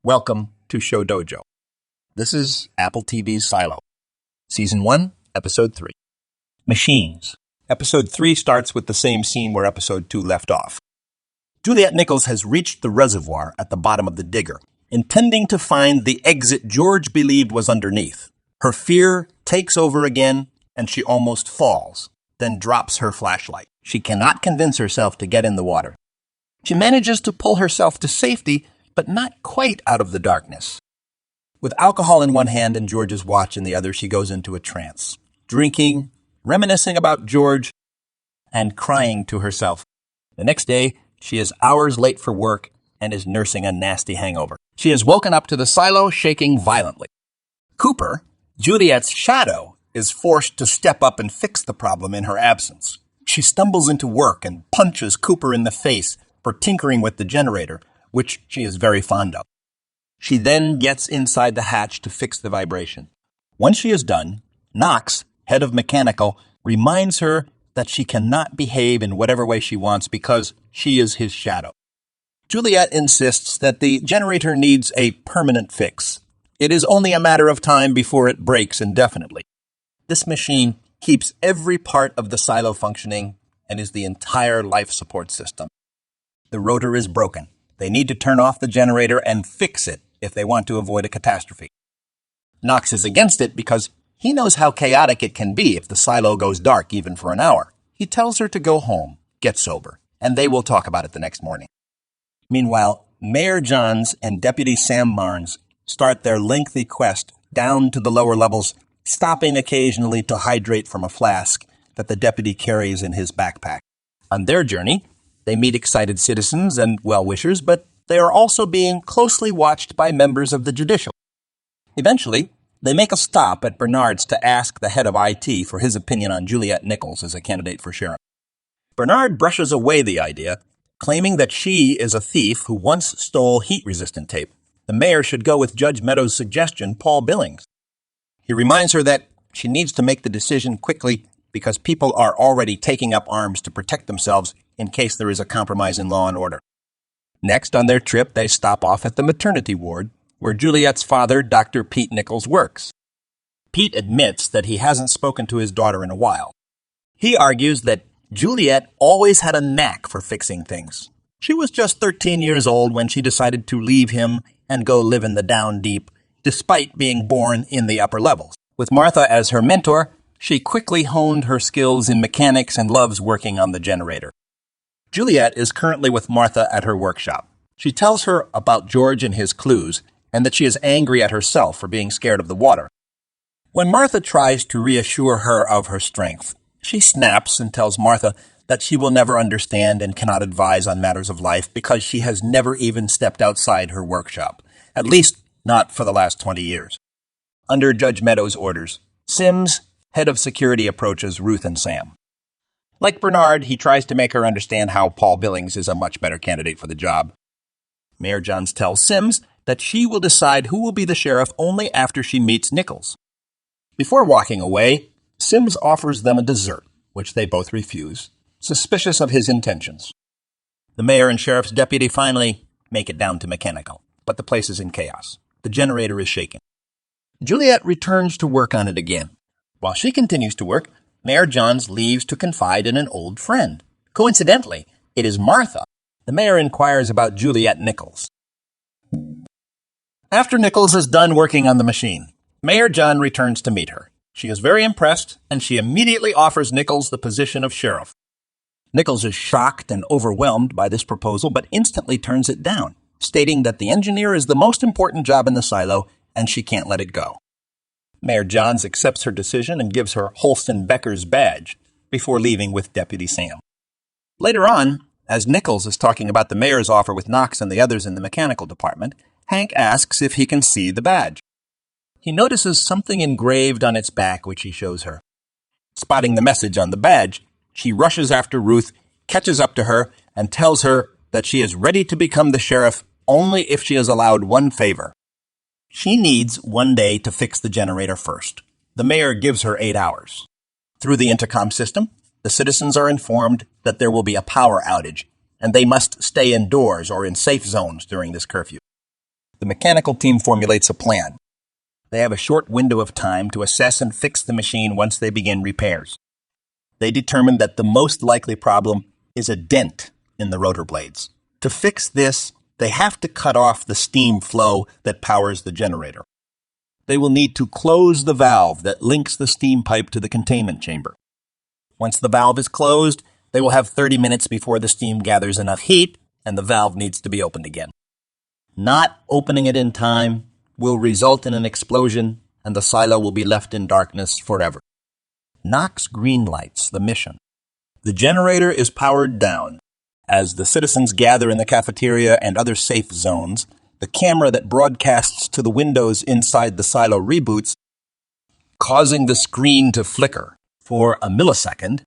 Welcome to Show Dojo. This is Apple TV's Silo. Season 1, Episode 3. Machines. Episode 3 starts with the same scene where Episode 2 left off. Juliette Nicholls has reached the reservoir at the bottom of the digger, intending to find the exit George believed was underneath. Her fear takes over again, and she almost falls, then drops her flashlight. She cannot convince herself to get in the water. She manages to pull herself to safety, but not quite out of the darkness. With alcohol in one hand and George's watch in the other, she goes into a trance, drinking, reminiscing about George, and crying to herself. The next day, she is hours late for work and is nursing a nasty hangover. She is woken up to the silo shaking violently. Cooper, Juliette's shadow, is forced to step up and fix the problem in her absence. She stumbles into work and punches Cooper in the face for tinkering with the generator, which she is very fond of. She then gets inside the hatch to fix the vibration. Once she is done, Knox, head of mechanical, reminds her that she cannot behave in whatever way she wants because she is his shadow. Juliette insists that the generator needs a permanent fix. It is only a matter of time before it breaks indefinitely. This machine keeps every part of the silo functioning and is the entire life support system. The rotor is broken. They need to turn off the generator and fix it if they want to avoid a catastrophe. Knox is against it because he knows how chaotic it can be if the silo goes dark even for an hour. He tells her to go home, get sober, and they will talk about it the next morning. Meanwhile, Mayor Jahns and Deputy Sam Marnes start their lengthy quest down to the lower levels, stopping occasionally to hydrate from a flask that the deputy carries in his backpack. On their journey, they meet excited citizens and well-wishers, but they are also being closely watched by members of the judicial. Eventually, they make a stop at Bernard's to ask the head of IT for his opinion on Juliette Nicholls as a candidate for sheriff. Bernard brushes away the idea, claiming that she is a thief who once stole heat-resistant tape. The mayor should go with Judge Meadows' suggestion, Paul Billings. He reminds her that she needs to make the decision quickly because people are already taking up arms to protect themselves in case there is a compromise in law and order. Next on their trip, they stop off at the maternity ward, where Juliette's father, Dr. Pete Nicholls, works. Pete admits that he hasn't spoken to his daughter in a while. He argues that Juliette always had a knack for fixing things. She was just 13 years old when she decided to leave him and go live in the down deep, despite being born in the upper levels. With Martha as her mentor, she quickly honed her skills in mechanics and loves working on the generator. Juliette is currently with Martha at her workshop. She tells her about George and his clues, and that she is angry at herself for being scared of the water. When Martha tries to reassure her of her strength, she snaps and tells Martha that she will never understand and cannot advise on matters of life because she has never even stepped outside her workshop, at least not for the last 20 years. Under Judge Meadows' orders, Sims, head of security, approaches Ruth and Sam. Like Bernard, he tries to make her understand how Paul Billings is a much better candidate for the job. Mayor Jahns tells Sims that she will decide who will be the sheriff only after she meets Nicholls. Before walking away, Sims offers them a dessert, which they both refuse, suspicious of his intentions. The mayor and sheriff's deputy finally make it down to mechanical, but the place is in chaos. The generator is shaking. Juliette returns to work on it again. While she continues to work, Mayor Jahns leaves to confide in an old friend. Coincidentally, it is Martha. The mayor inquires about Juliette Nicholls. After Nicholls is done working on the machine, Mayor John returns to meet her. She is very impressed, and she immediately offers Nicholls the position of sheriff. Nicholls is shocked and overwhelmed by this proposal, but instantly turns it down, stating that the engineer is the most important job in the silo, and she can't let it go. Mayor Jahns accepts her decision and gives her Holston Becker's badge before leaving with Deputy Sam. Later on, as Nicholls is talking about the mayor's offer with Knox and the others in the mechanical department, Hank asks if he can see the badge. He notices something engraved on its back, which he shows her. Spotting the message on the badge, she rushes after Ruth, catches up to her, and tells her that she is ready to become the sheriff only if she is allowed one favor. She needs one day to fix the generator first. The mayor gives her 8 hours. Through the intercom system, the citizens are informed that there will be a power outage, and they must stay indoors or in safe zones during this curfew. The mechanical team formulates a plan. They have a short window of time to assess and fix the machine once they begin repairs. They determine that the most likely problem is a dent in the rotor blades. To fix this, they have to cut off the steam flow that powers the generator. They will need to close the valve that links the steam pipe to the containment chamber. Once the valve is closed, they will have 30 minutes before the steam gathers enough heat and the valve needs to be opened again. Not opening it in time will result in an explosion and the silo will be left in darkness forever. Knox greenlights the mission. The generator is powered down. As the citizens gather in the cafeteria and other safe zones, the camera that broadcasts to the windows inside the silo reboots, causing the screen to flicker for a millisecond.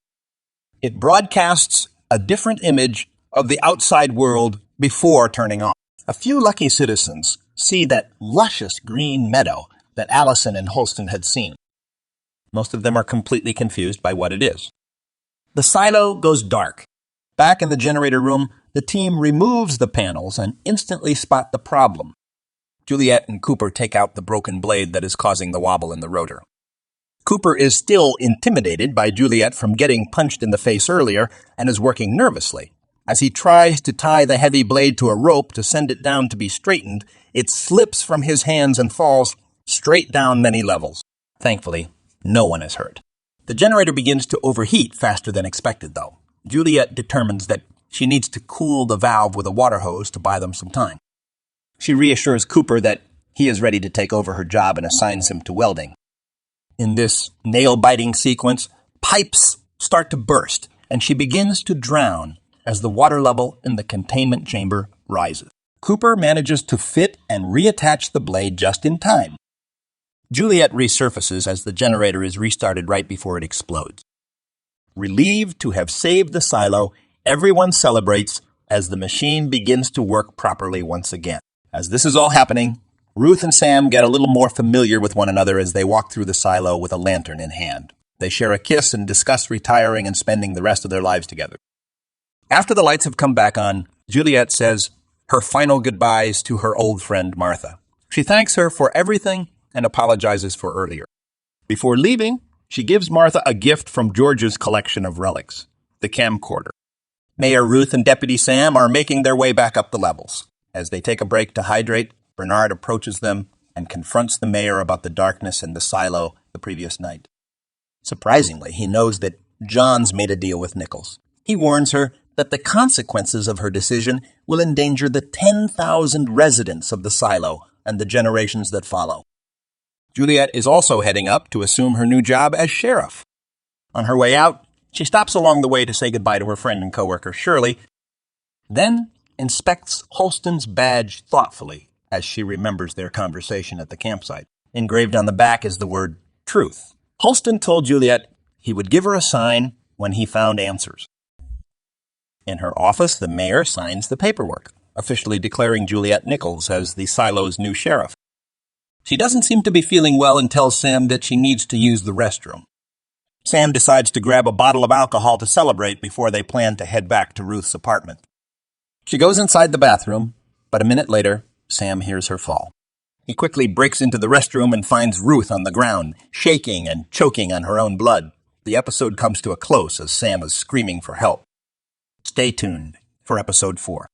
It broadcasts a different image of the outside world before turning on. A few lucky citizens see that luscious green meadow that Allison and Holston had seen. Most of them are completely confused by what it is. The silo goes dark. Back in the generator room, the team removes the panels and instantly spot the problem. Juliette and Cooper take out the broken blade that is causing the wobble in the rotor. Cooper is still intimidated by Juliette from getting punched in the face earlier and is working nervously. As he tries to tie the heavy blade to a rope to send it down to be straightened, it slips from his hands and falls straight down many levels. Thankfully, no one is hurt. The generator begins to overheat faster than expected, though. Juliette determines that she needs to cool the valve with a water hose to buy them some time. She reassures Cooper that he is ready to take over her job and assigns him to welding. In this nail-biting sequence, pipes start to burst, and she begins to drown as the water level in the containment chamber rises. Cooper manages to fit and reattach the blade just in time. Juliette resurfaces as the generator is restarted right before it explodes. Relieved to have saved the silo, everyone celebrates as the machine begins to work properly once again. As this is all happening, Ruth and Sam get a little more familiar with one another as they walk through the silo with a lantern in hand. They share a kiss and discuss retiring and spending the rest of their lives together. After the lights have come back on, Juliette says her final goodbyes to her old friend Martha. She thanks her for everything and apologizes for earlier. Before leaving, she gives Martha a gift from George's collection of relics, the camcorder. Mayor Ruth and Deputy Sam are making their way back up the levels. As they take a break to hydrate, Bernard approaches them and confronts the mayor about the darkness in the silo the previous night. Surprisingly, he knows that Jahns made a deal with Nicholls. He warns her that the consequences of her decision will endanger the 10,000 residents of the silo and the generations that follow. Juliette is also heading up to assume her new job as sheriff. On her way out, she stops along the way to say goodbye to her friend and coworker Shirley, then inspects Holston's badge thoughtfully as she remembers their conversation at the campsite. Engraved on the back is the word truth. Holston told Juliette he would give her a sign when he found answers. In her office, the mayor signs the paperwork, officially declaring Juliette Nicholls as the silo's new sheriff. She doesn't seem to be feeling well and tells Sam that she needs to use the restroom. Sam decides to grab a bottle of alcohol to celebrate before they plan to head back to Ruth's apartment. She goes inside the bathroom, but a minute later, Sam hears her fall. He quickly breaks into the restroom and finds Ruth on the ground, shaking and choking on her own blood. The episode comes to a close as Sam is screaming for help. Stay tuned for episode 4.